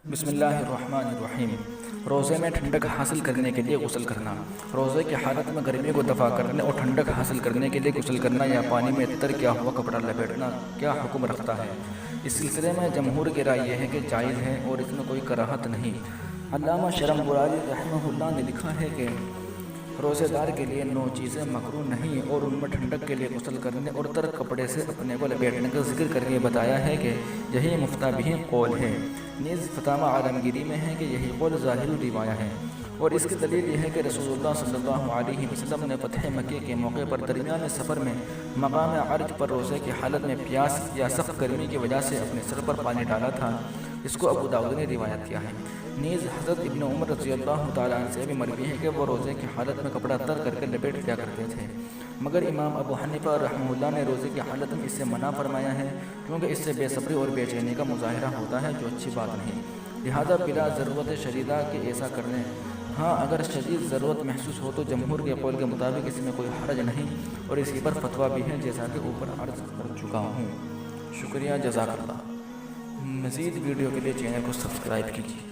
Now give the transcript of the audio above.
بسم اللہ الرحمن الرحیم۔ روزے میں ٹھنڈک حاصل کرنے کے لیے غسل کرنا۔ روزے کی حالت میں گرمی کو دفع کرنے اور ٹھنڈک حاصل کرنے کے لیے غسل کرنا یا پانی میں تر کیا ہوا کپڑا لپیٹنا کیا حکم رکھتا ہے؟ اس سلسلے میں جمہور کی رائے یہ ہے کہ جائز ہے اور اس میں کوئی کراہت نہیں۔ علامہ شرمبرانی رحمہ اللہ نے لکھا ہے کہ روزے دار کے لیے 9 چیزیں مکروہ نہیں اور ان میں ٹھنڈک کے لیے غسل کرنے اور تر کپڑے سے اپنے کو لپیٹنے کا ذکر کر کے بتایا ہے کہ یہی مفتابہ قول ہے۔ نیز فتاوی عالمگیری میں ہے کہ یہی قول ظاہری روایہ ہے، اور اس کی دلیل یہ ہے کہ رسول اللہ صلی اللہ علیہ وسلم نے فتح مکہ کے موقع پر درمیان سفر میں مقام عرج پر روزے کی حالت میں پیاس یا سخت گرمی کی وجہ سے اپنے سر پر پانی ڈالا تھا۔ اس کو ابو داؤد نے روایت کیا ہے۔ نیز حضرت ابن عمر رضی اللہ تعالیٰ عنہ سے بھی مروی ہے کہ وہ روزے کی حالت میں کپڑا تر کر کے لپیٹ دیا کرتے تھے، مگر امام ابو حنیفہ رحمہ اللہ نے روزے کی حالت میں اس سے منع فرمایا ہے، کیونکہ اس سے بے صبری اور بے چینی کا مظاہرہ ہوتا ہے، جو اچھی بات نہیں۔ لہذا بلا ضرورت شدیدہ کے ایسا کرنے، ہاں اگر شدید ضرورت محسوس ہو تو جمہور کے قول کے مطابق اس میں کوئی حرج نہیں، اور اسی پر فتویٰ بھی ہے جیسا کہ اوپر عرض کر چکا ہوں۔ شکریہ، جزاک اللہ۔ مزید ویڈیو کے لیے چینل کو سبسکرائب کیجیے۔